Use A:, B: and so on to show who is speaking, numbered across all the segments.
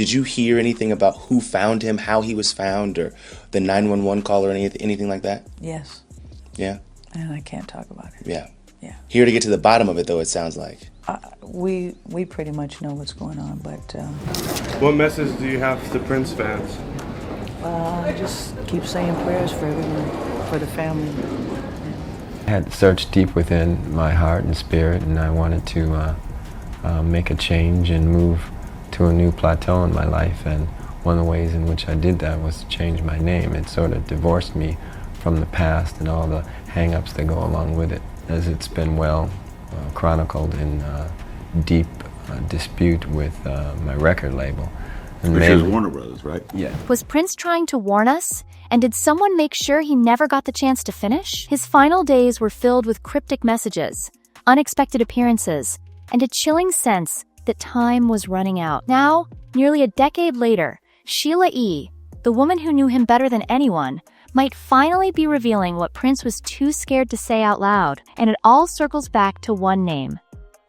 A: Did you hear anything about who found him, how he was found, or the 911 call or anything like that?
B: Yes.
A: Yeah?
B: And I can't talk about it.
A: Yeah.
B: Yeah.
A: Here to get to the bottom of it, though, it sounds like.
B: We pretty much know what's going on, but...
C: What message do you have to Prince fans?
B: Just keep saying prayers for everyone, for the family.
D: I had searched deep within my heart and spirit, and I wanted to make a change and move to a new plateau in my life. And one of the ways in which I did that was to change my name. It sort of divorced me from the past and all the hang-ups that go along with it, as it's been well chronicled in deep dispute with my record label.
E: Which is Warner Brothers, right?
D: Yeah.
F: Was Prince trying to warn us? And did someone make sure he never got the chance to finish? His final days were filled with cryptic messages, unexpected appearances, and a chilling sense that time was running out. Now, nearly a decade later, Sheila E, the woman who knew him better than anyone, might finally be revealing what Prince was too scared to say out loud. And it all circles back to one name: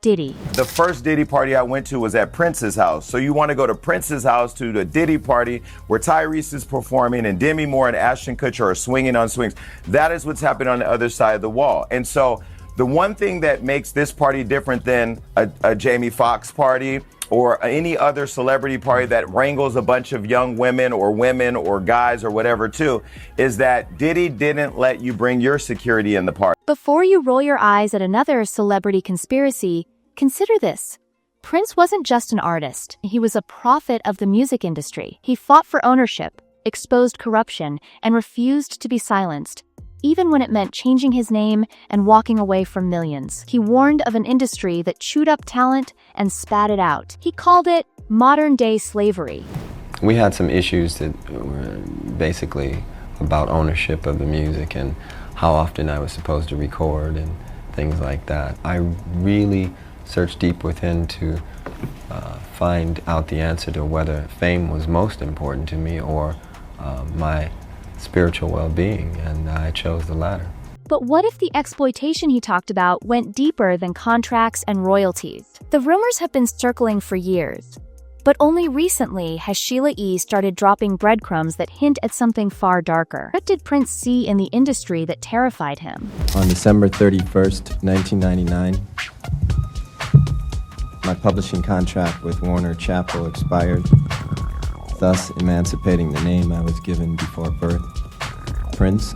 F: Diddy.
G: The first Diddy party I went to was at Prince's house. So you want to go to Prince's house to the Diddy party where Tyrese is performing and Demi Moore and Ashton Kutcher are swinging on swings. That is what's happening on the other side of the wall. And so the one thing that makes this party different than a Jamie Foxx party or any other celebrity party that wrangles a bunch of young women or guys or whatever too, is that Diddy didn't let you bring your security in the party.
F: Before you roll your eyes at another celebrity conspiracy, consider this. Prince wasn't just an artist. He was a prophet of the music industry. He fought for ownership, exposed corruption, and refused to be silenced, even when it meant changing his name and walking away from millions. He warned of an industry that chewed up talent and spat it out. He called it modern-day slavery.
D: We had some issues that were basically about ownership of the music and how often I was supposed to record and things like that. I really searched deep within to find out the answer to whether fame was most important to me or my spiritual well-being, and I chose the latter.
F: But what if the exploitation he talked about went deeper than contracts and royalties? The rumors have been circling for years, but only recently has Sheila E started dropping breadcrumbs that hint at something far darker. What did Prince see in the industry that terrified him?
H: On December 31st, 1999, my publishing contract with Warner Chappell expired, thus emancipating the name I was given before birth, Prince,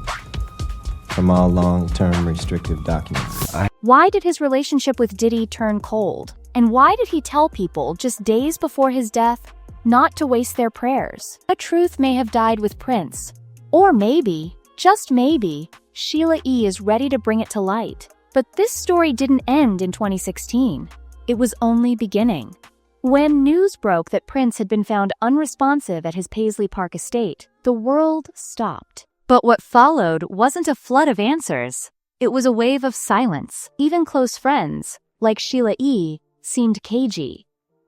H: from all long-term restrictive documents.
F: Why did his relationship with Diddy turn cold? And why did he tell people just days before his death not to waste their prayers? The truth may have died with Prince. Or maybe, just maybe, Sheila E is ready to bring it to light. But this story didn't end in 2016. It was only beginning. When news broke that Prince had been found unresponsive at his Paisley Park estate, the world stopped. But what followed wasn't a flood of answers. It was a wave of silence. Even close friends, like Sheila E, seemed cagey.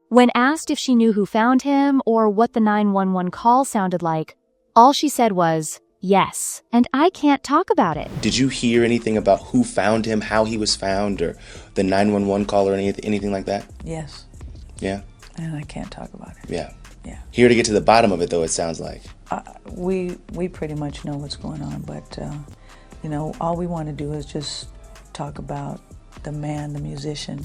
F: When asked if she knew who found him or what the 911 call sounded like, all she said was, "Yes, and I can't talk about it."
A: Did you hear anything about who found him, how he was found, or the 911 call or anything like that?
B: Yes.
A: Yeah?
B: And I can't talk about it.
A: Yeah.
B: Yeah.
A: Here to get to the bottom of it, though, it sounds like.
B: We pretty much know what's going on, but, all we want to do is just talk about the man, the musician.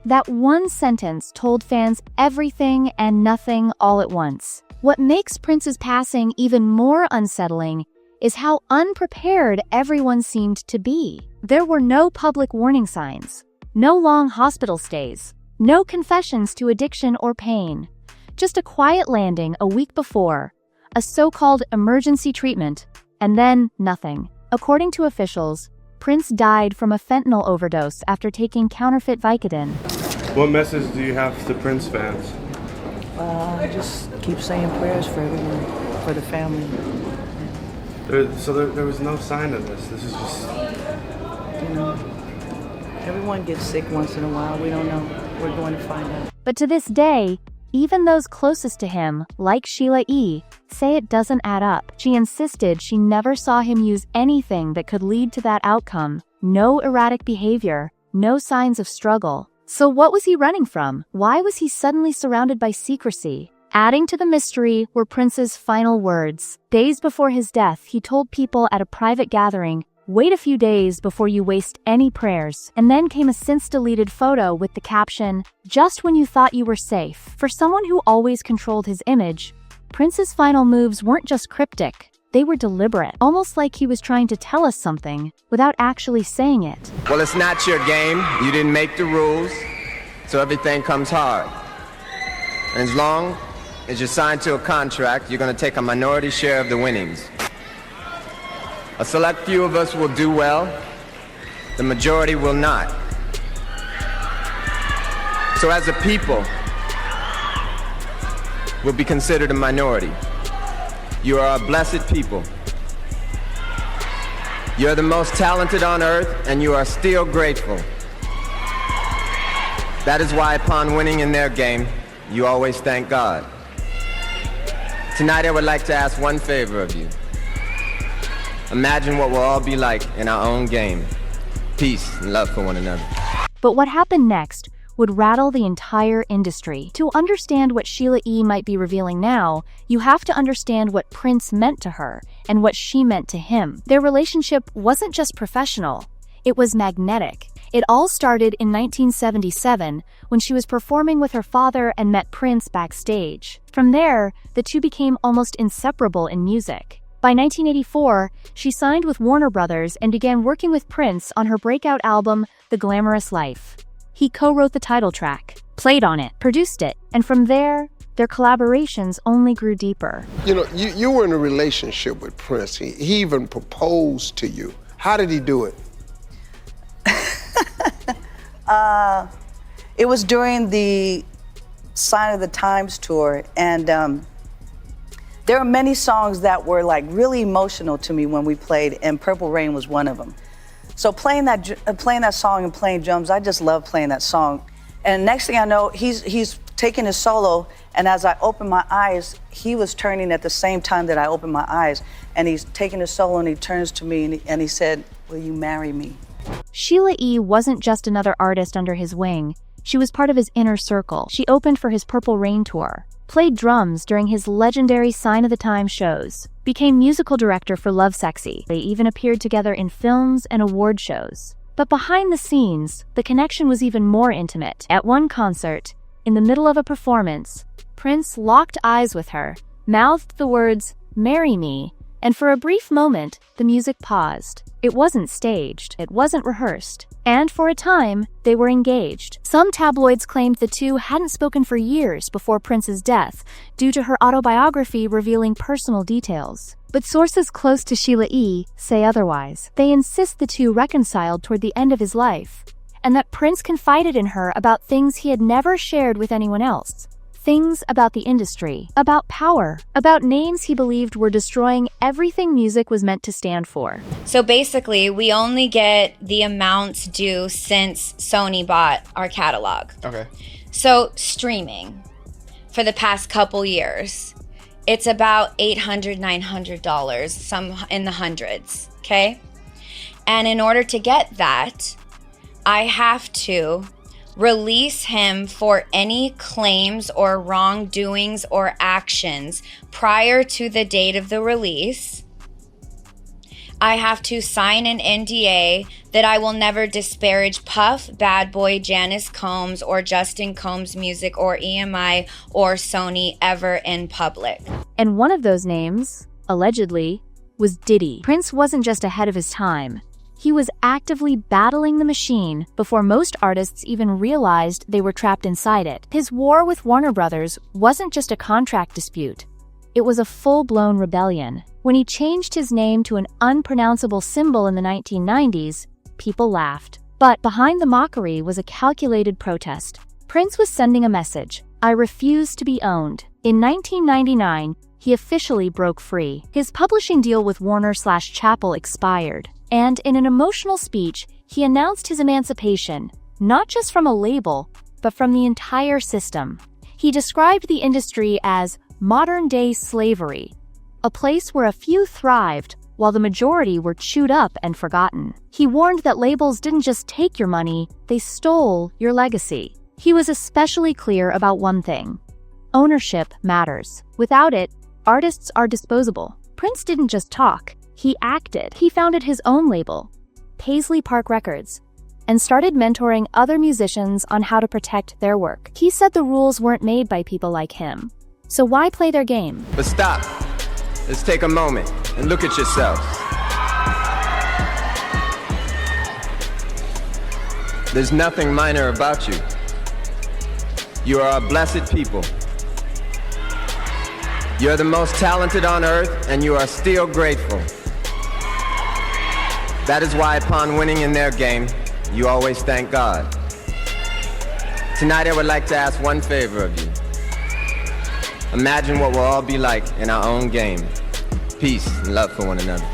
F: That one sentence told fans everything and nothing all at once. What makes Prince's passing even more unsettling is how unprepared everyone seemed to be. There were no public warning signs, no long hospital stays, no confessions to addiction or pain. Just a quiet landing a week before, a so-called emergency treatment, and then nothing. According to officials, Prince died from a fentanyl overdose after taking counterfeit Vicodin.
C: What message do you have to Prince fans?
B: Just keep saying prayers for everyone, for the family.
C: There was no sign of this. This is just...
B: Everyone gets sick once in a while. We don't know. We're going to find out.
F: But to this day, even those closest to him, like Sheila E, say it doesn't add up. She insisted she never saw him use anything that could lead to that outcome. No erratic behavior, no signs of struggle. So what was he running from? Why was he suddenly surrounded by secrecy? Adding to the mystery were Prince's final words. Days before his death, he told people at a private gathering, "Wait a few days before you waste any prayers." And then came a since-deleted photo with the caption, "Just when you thought you were safe." For someone who always controlled his image, Prince's final moves weren't just cryptic. They were deliberate, almost like he was trying to tell us something without actually saying it.
I: Well, it's not your game. You didn't make the rules, so everything comes hard. And as long as you're signed to a contract, you're going to take a minority share of the winnings. A select few of us will do well. The majority will not. So as a people, we'll be considered a minority. You are a blessed people. You're the most talented on earth, and you are still grateful. That is why upon winning in their game, you always thank God. Tonight I would like to ask one favor of you. Imagine what we'll all be like in our own game. Peace and love for one another.
F: But what happened next would rattle the entire industry. To understand what Sheila E. might be revealing now, you have to understand what Prince meant to her and what she meant to him. Their relationship wasn't just professional, it was magnetic. It all started in 1977 when she was performing with her father and met Prince backstage. From there, the two became almost inseparable in music. By 1984, she signed with Warner Brothers and began working with Prince on her breakout album, The Glamorous Life. He co-wrote the title track, played on it, produced it, and from there, their collaborations only grew deeper.
J: You know, you were in a relationship with Prince. He even proposed to you. How did he do it?
B: It was during the Sign of the Times tour, and there are many songs that were like really emotional to me when we played, and Purple Rain was one of them. So playing that song and playing drums, I just love playing that song. And next thing I know, he's taking his solo, and as I open my eyes, he was turning at the same time that I opened my eyes, and he's taking his solo, and he turns to me and he said, "Will you marry me?"
F: Sheila E. wasn't just another artist under his wing. She was part of his inner circle. She opened for his Purple Rain tour, played drums during his legendary Sign of the Times shows, became musical director for Lovesexy. They even appeared together in films and award shows. But behind the scenes, the connection was even more intimate. At one concert, in the middle of a performance, Prince locked eyes with her, mouthed the words, "Marry me," and for a brief moment, the music paused. It wasn't staged, it wasn't rehearsed, and for a time, they were engaged. Some tabloids claimed the two hadn't spoken for years before Prince's death, due to her autobiography revealing personal details. But sources close to Sheila E. say otherwise. They insist the two reconciled toward the end of his life, and that Prince confided in her about things he had never shared with anyone else. Things about the industry, about power, about names he believed were destroying everything music was meant to stand for.
K: So basically, we only get the amounts due since Sony bought our catalog.
L: Okay.
K: So streaming, for the past couple years, it's about $800, $900, some in the hundreds, okay? And in order to get that, I have to release him for any claims or wrongdoings or actions prior to the date of the release. I have to sign an NDA that I will never disparage Puff, Bad Boy, Janice Combs, or Justin Combs Music, or EMI, or Sony ever in public.
F: And one of those names, allegedly, was Diddy. Prince wasn't just ahead of his time. He was actively battling the machine before most artists even realized they were trapped inside it. His war with Warner Brothers wasn't just a contract dispute. It was a full-blown rebellion. When he changed his name to an unpronounceable symbol in the 1990s, people laughed. But behind the mockery was a calculated protest. Prince was sending a message: I refuse to be owned. In 1999, he officially broke free. His publishing deal with Warner/Chappell expired. And in an emotional speech, he announced his emancipation, not just from a label, but from the entire system. He described the industry as modern-day slavery, a place where a few thrived while the majority were chewed up and forgotten. He warned that labels didn't just take your money, they stole your legacy. He was especially clear about one thing: Ownership matters. Without it, artists are disposable. Prince didn't just talk, he acted. He founded his own label, Paisley Park Records, and started mentoring other musicians on how to protect their work. He said the rules weren't made by people like him, so why play their game?
I: But stop. Let's take a moment and look at yourselves. There's nothing minor about you. You are a blessed people. You're the most talented on earth, and you are still grateful. That is why upon winning in their game, you always thank God. Tonight I would like to ask one favor of you. Imagine what we'll all be like in our own game. Peace and love for one another.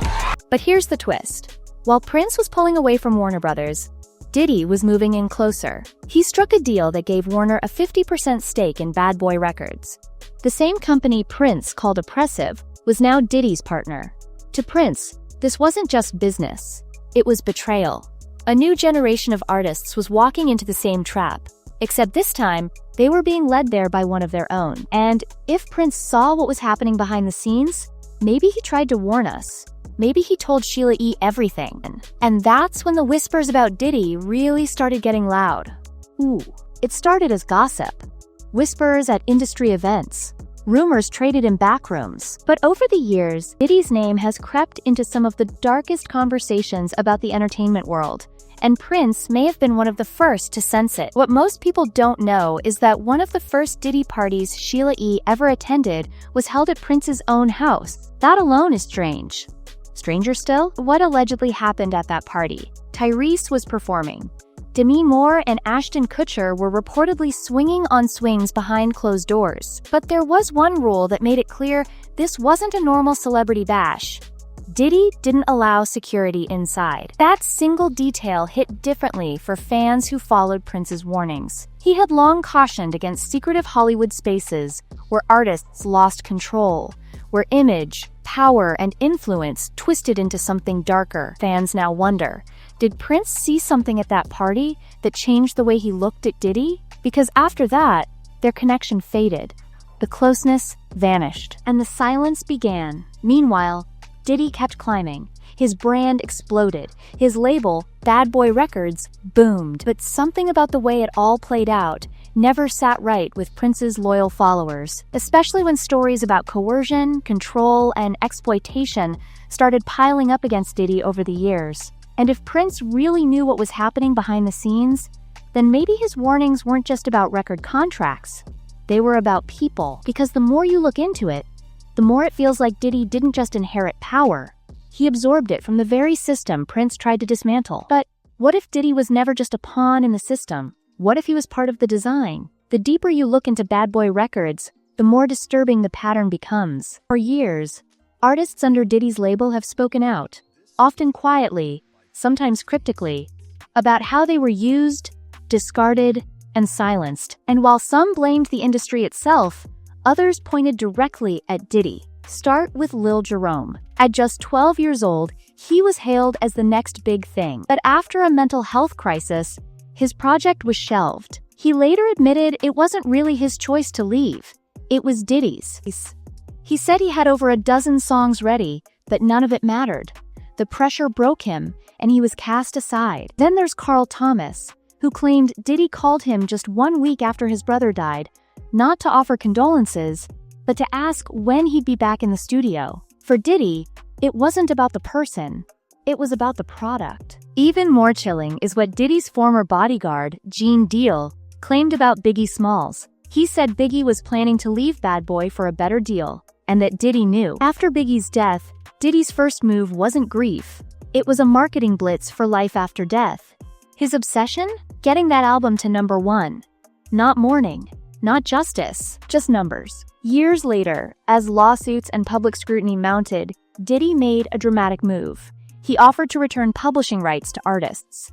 F: But here's the twist. While Prince was pulling away from Warner Brothers, Diddy was moving in closer. He struck a deal that gave Warner a 50% stake in Bad Boy Records. The same company Prince called oppressive was now Diddy's partner. To Prince, this wasn't just business. It was betrayal. A new generation of artists was walking into the same trap, except this time, they were being led there by one of their own. And if Prince saw what was happening behind the scenes, maybe he tried to warn us. Maybe he told Sheila E everything. And that's when the whispers about Diddy really started getting loud. It started as gossip. Whispers at industry events. Rumors traded in backrooms. But over the years, Diddy's name has crept into some of the darkest conversations about the entertainment world. And Prince may have been one of the first to sense it. What most people don't know is that one of the first Diddy parties Sheila E ever attended was held at Prince's own house. That alone is strange. Stranger still, what allegedly happened at that party? Tyrese was performing. Demi Moore and Ashton Kutcher were reportedly swinging on swings behind closed doors. But there was one rule that made it clear this wasn't a normal celebrity bash. Diddy didn't allow security inside. That single detail hit differently for fans who followed Prince's warnings. He had long cautioned against secretive Hollywood spaces where artists lost control, where image, power, and influence twisted into something darker. Fans now wonder, did Prince see something at that party that changed the way he looked at Diddy? Because after that, their connection faded. The closeness vanished, and the silence began. Meanwhile, Diddy kept climbing. His brand exploded. His label, Bad Boy Records, boomed. But something about the way it all played out never sat right with Prince's loyal followers, especially when stories about coercion, control, and exploitation started piling up against Diddy over the years. And if Prince really knew what was happening behind the scenes, then maybe his warnings weren't just about record contracts. They were about people. Because the more you look into it, the more it feels like Diddy didn't just inherit power. He absorbed it from the very system Prince tried to dismantle. But what if Diddy was never just a pawn in the system? What if he was part of the design? The deeper you look into Bad Boy Records, the more disturbing the pattern becomes. For years, artists under Diddy's label have spoken out, often quietly, sometimes cryptically, about how they were used, discarded, and silenced. And while some blamed the industry itself, others pointed directly at Diddy. Start with Lil Jerome. At just 12 years old, he was hailed as the next big thing. But after a mental health crisis, his project was shelved. He later admitted it wasn't really his choice to leave. It was Diddy's. He said he had over a dozen songs ready, but none of it mattered. The pressure broke him, and he was cast aside. Then there's Carl Thomas, who claimed Diddy called him just 1 week after his brother died, not to offer condolences, but to ask when he'd be back in the studio. For Diddy, it wasn't about the person, it was about the product. Even more chilling is what Diddy's former bodyguard, Gene Deal, claimed about Biggie Smalls. He said Biggie was planning to leave Bad Boy for a better deal, and that Diddy knew. After Biggie's death, Diddy's first move wasn't grief. It was a marketing blitz for life after death. His obsession? Getting that album to #1. Not mourning, not justice, just numbers. Years later, as lawsuits and public scrutiny mounted, Diddy made a dramatic move. He offered to return publishing rights to artists.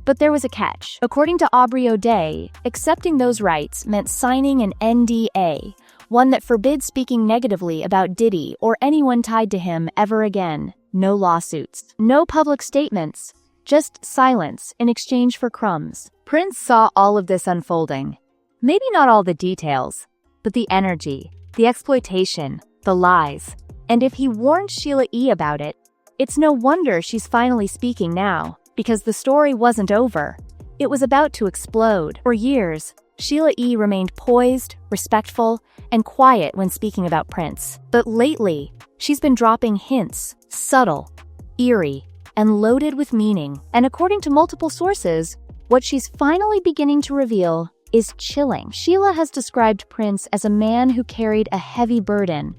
F: But there was a catch. According to Aubrey O'Day, accepting those rights meant signing an NDA, one that forbids speaking negatively about Diddy or anyone tied to him ever again. No lawsuits, no public statements, just silence in exchange for crumbs. Prince saw all of this unfolding. Maybe not all the details, but the energy, the exploitation, the lies. And if he warned Sheila E about it, it's no wonder she's finally speaking now, because the story wasn't over. It was about to explode. For years, Sheila E remained poised, respectful, and quiet when speaking about Prince. But lately, she's been dropping hints, subtle, eerie, and loaded with meaning. And according to multiple sources, what she's finally beginning to reveal is chilling. Sheila has described Prince as a man who carried a heavy burden,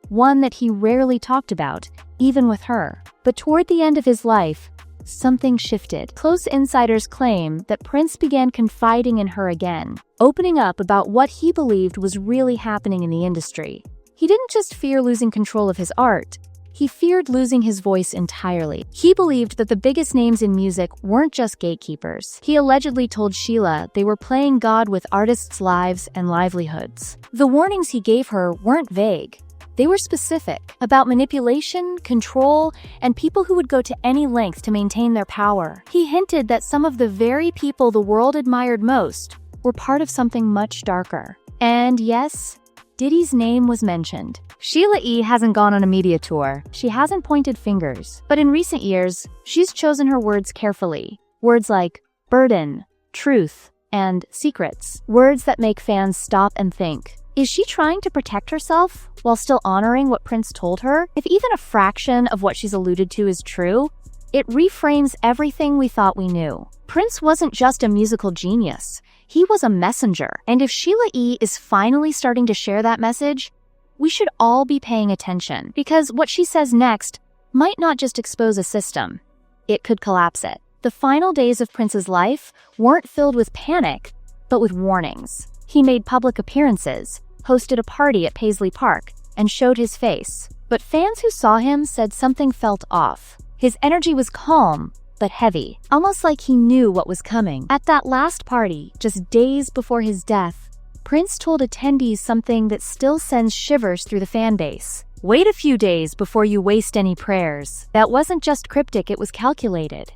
F: one that he rarely talked about, even with her. But toward the end of his life, something shifted. Close insiders claim that Prince began confiding in her again, opening up about what he believed was really happening in the industry. He didn't just fear losing control of his art, he feared losing his voice entirely. He believed that the biggest names in music weren't just gatekeepers. He allegedly told Sheila they were playing God with artists' lives and livelihoods. The warnings he gave her weren't vague. They were specific, about manipulation, control, and people who would go to any length to maintain their power. He hinted that some of the very people the world admired most were part of something much darker. And yes, Diddy's name was mentioned. Sheila E hasn't gone on a media tour. She hasn't pointed fingers. But in recent years, she's chosen her words carefully. Words like burden, truth, and secrets. Words that make fans stop and think. Is she trying to protect herself while still honoring what Prince told her? If even a fraction of what she's alluded to is true, it reframes everything we thought we knew. Prince wasn't just a musical genius. He was a messenger. And if Sheila E is finally starting to share that message, we should all be paying attention, because what she says next might not just expose a system, it could collapse it. The final days of Prince's life weren't filled with panic, but with warnings. He made public appearances, hosted a party at Paisley Park, and showed his face. But fans who saw him said something felt off. His energy was calm, but heavy, almost like he knew what was coming. At that last party, just days before his death, Prince told attendees something that still sends shivers through the fan base. Wait a few days before you waste any prayers. That wasn't just cryptic, it was calculated.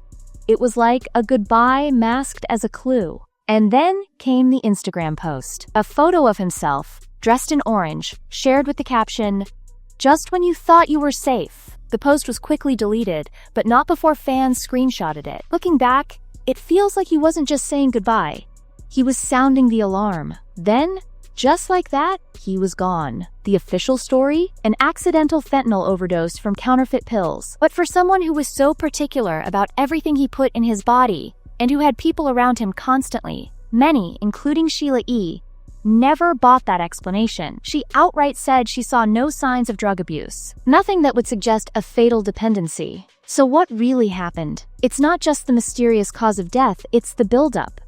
F: It was like a goodbye masked as a clue. And then came the Instagram post. A photo of himself, dressed in orange, shared with the caption, "Just when you thought you were safe." The post was quickly deleted, but not before fans screenshotted it. Looking back, it feels like he wasn't just saying goodbye. He was sounding the alarm. Then, just like that, he was gone. The official story? An accidental fentanyl overdose from counterfeit pills. But for someone who was so particular about everything he put in his body, and who had people around him constantly, many, including Sheila E, never bought that explanation. She outright said she saw no signs of drug abuse, nothing that would suggest a fatal dependency. So what really happened? It's not just the mysterious cause of death, it's the buildup,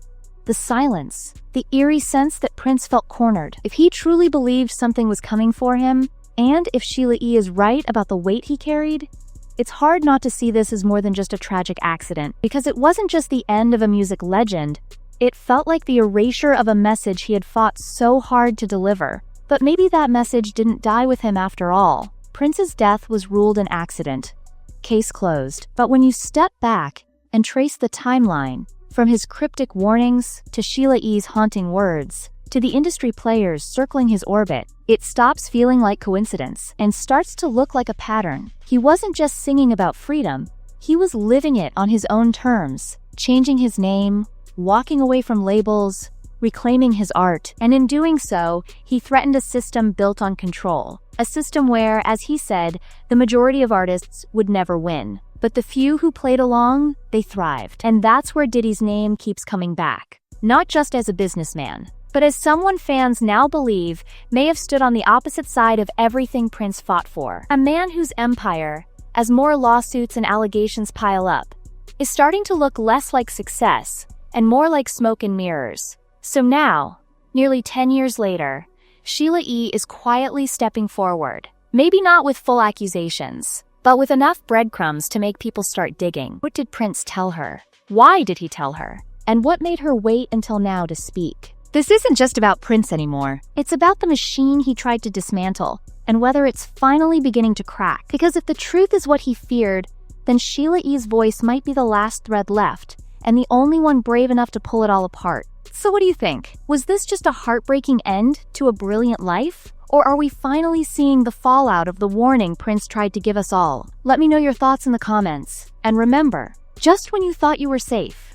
F: the silence, the eerie sense that Prince felt cornered. If he truly believed something was coming for him, and if Sheila E is right about the weight he carried, it's hard not to see this as more than just a tragic accident, because it wasn't just the end of a music legend, it felt like the erasure of a message he had fought so hard to deliver. But maybe that message didn't die with him after all. Prince's death was ruled an accident. Case closed. But when you step back and trace the timeline, from his cryptic warnings to Sheila E's haunting words, to the industry players circling his orbit, it stops feeling like coincidence and starts to look like a pattern. He wasn't just singing about freedom, he was living it on his own terms, changing his name, walking away from labels, reclaiming his art, and in doing so, he threatened a system built on control. A system where, as he said, the majority of artists would never win. But the few who played along, they thrived. And that's where Diddy's name keeps coming back. Not just as a businessman, but as someone fans now believe may have stood on the opposite side of everything Prince fought for. A man whose empire, as more lawsuits and allegations pile up, is starting to look less like success and more like smoke and mirrors. So now, nearly 10 years later, Sheila E is quietly stepping forward. Maybe not with full accusations, but with enough breadcrumbs to make people start digging. What did Prince tell her? Why did he tell her? And what made her wait until now to speak? This isn't just about Prince anymore. It's about the machine he tried to dismantle, and whether it's finally beginning to crack. Because if the truth is what he feared, then Sheila E's voice might be the last thread left, and the only one brave enough to pull it all apart. So what do you think? Was this just a heartbreaking end to a brilliant life? Or are we finally seeing the fallout of the warning Prince tried to give us all? Let me know your thoughts in the comments. And remember, just when you thought you were safe,